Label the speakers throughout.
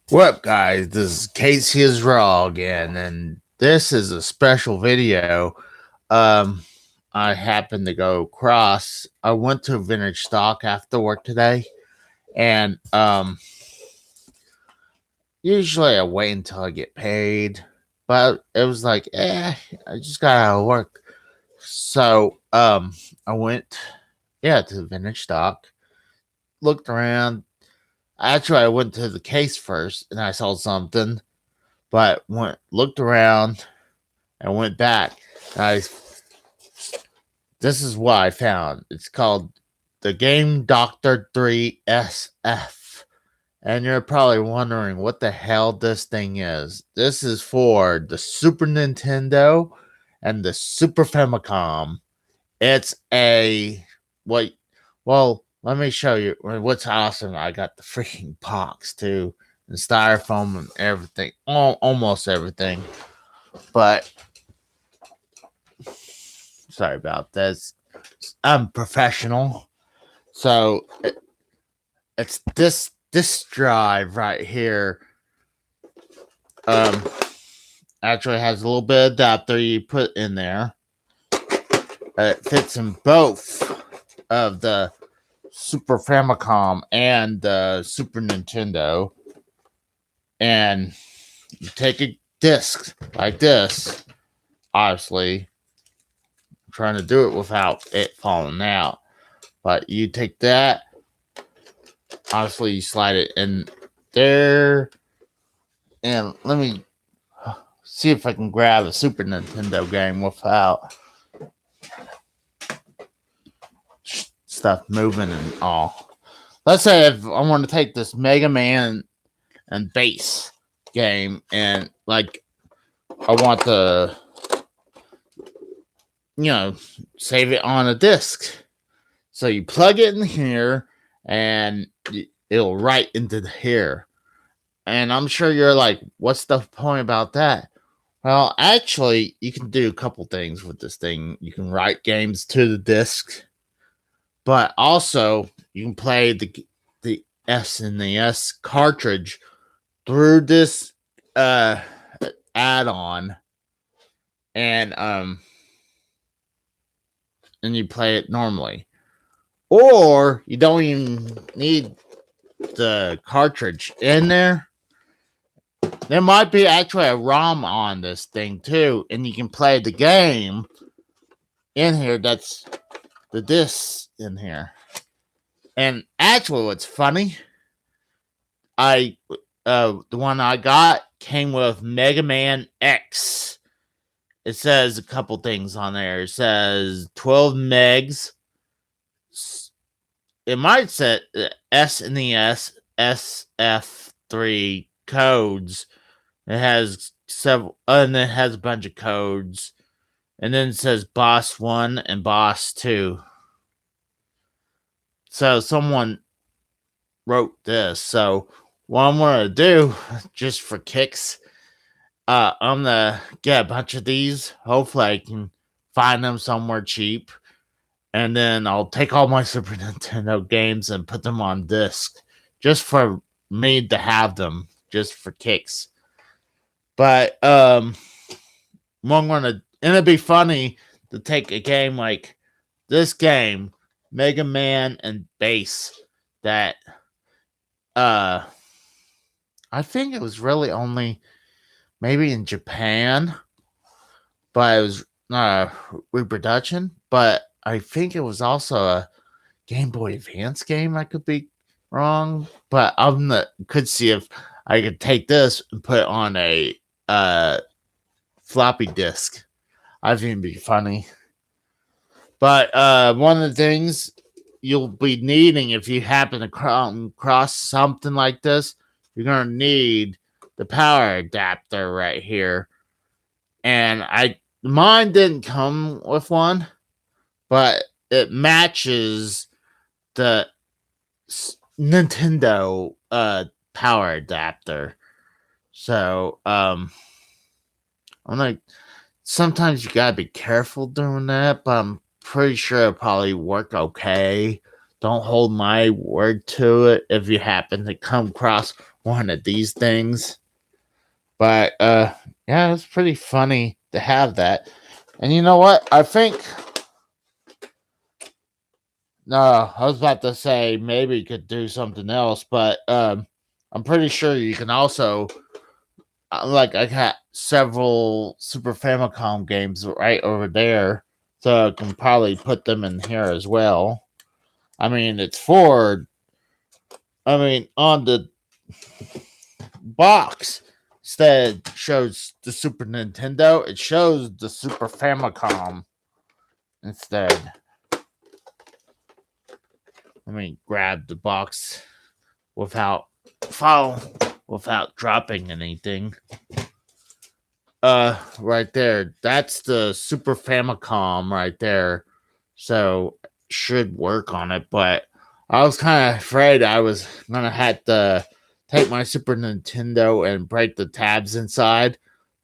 Speaker 1: What up, guys? This is Casey Israel again, and this is a special video. Um, I happened to go across. I went to vintage stock after work today, and usually I wait until I get paid, but it was like, I just got out of work, so I went, to the vintage stock, looked around. Actually, I went to the case first, and I saw something, but went looked around and went back. I This is what I found. It's called the Game Doctor 3 SF. And you're probably wondering what the hell this thing is. This is for the Super Nintendo and the Super Famicom. It's a what well, let me show you what's awesome. I got the freaking box too. And styrofoam and everything. Almost everything. But sorry about this. I'm professional. So it's this drive right here. Um Actually has a little bit of adapter you put in there. It fits in both of the Super Famicom and the Super Nintendo. And you take a disc like this. Obviously, I'm trying to do it without it falling out. But you take that, obviously you slide it in there, and let me see if I can grab a Super Nintendo game without stuff moving and all. Let's say if I want to take this Mega Man and bass game, and like I want to, save it on a disc. So you plug it in here, and it'll write into here. And I'm sure you're like, what's the point about that? Well, actually, you can do a couple things with this thing. You can write games to the disc, but also you can play the SNES cartridge through this add-on, and you play it normally. Or you don't even need the cartridge in there. There might be actually a ROM on this thing too, and you can play the game in here. That's the disc in here. And actually, what's funny, the one I got came with Mega Man X. It says a couple things on there. It says 12 megs. It might say SNES SF3 codes. It has several, and it has a bunch of codes, and then it says Boss 1 and Boss 2. So someone wrote this. So what I'm gonna do, just for kicks, I'm gonna get a bunch of these. Hopefully, I can find them somewhere cheap, and then I'll take all my Super Nintendo games and put them on disc, just for me to have them, just for kicks. But I'm gonna, and it'd be funny to take a game like this game, Mega Man and Bass, that I think it was really only maybe in Japan, but it was reproduction. But I think it was also a Game Boy Advance game. I could be wrong, but could see if I could take this and put it on a floppy disk. I think it'd be funny. But one of the things you'll be needing if you happen to come across something like this, you're gonna need the power adapter right here. And mine didn't come with one, but it matches the Nintendo power adapter. So I'm like, sometimes you gotta be careful doing that, but I'm pretty sure it'll probably work okay. Don't hold my word to it if you happen to come across one of these things. But yeah, it's pretty funny to have that. And you know what? I think no, I was about to say maybe you could do something else, but I'm pretty sure you can also like I got several Super Famicom games right over there, so I can probably put them in here as well. I mean, it's for. I mean, on the box instead shows the Super Nintendo, it shows the Super Famicom instead. Let me grab the box without without dropping anything. Right there. That's the Super Famicom right there. So should work on it, but I was kind of afraid I was gonna have to take my Super Nintendo and break the tabs inside,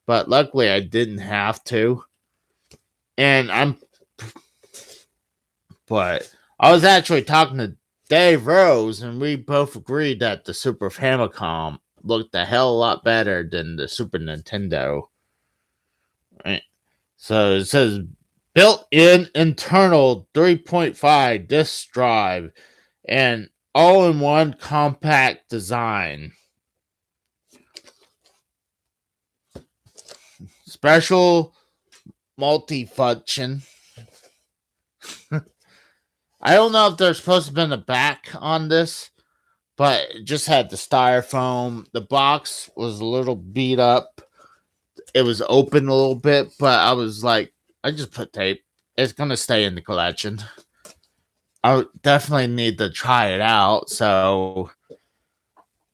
Speaker 1: but luckily I didn't have to. And but I was actually talking to Dave Rose, and we both agreed that the Super Famicom looked a hell of a lot better than the Super Nintendo. Right. So it says built-in internal 3.5 disk drive and all-in-one compact design. Special multifunction. I don't know if there's supposed to have been a back on this, but it just had the styrofoam. The box was a little beat up. It was open a little bit, but I was like, I just put tape. It's gonna stay in the collection. I definitely need to try it out. So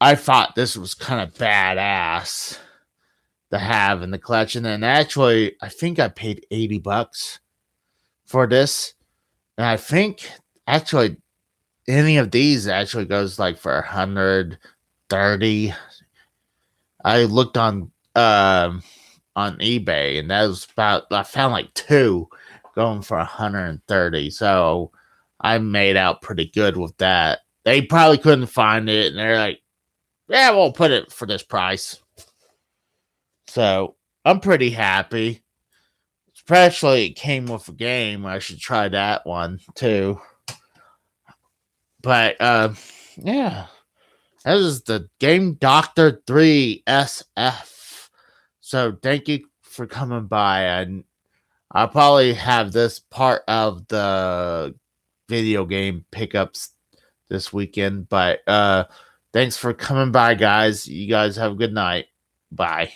Speaker 1: I thought this was kind of badass to have in the collection. And actually, I think I paid $80 for this. And I think actually any of these actually goes like for 130. I looked on eBay, and that was about I found like two going for 130. So I made out pretty good with that. They probably couldn't find it, and they're like, "Yeah, we'll put it for this price." So I'm pretty happy. Especially it came with a game. I should try that one too. But yeah, that is the Game Doctor 3 SF. So thank you for coming by, and I'll probably have this part of the video game pickups this weekend. But thanks for coming by, guys. You guys have a good night. Bye.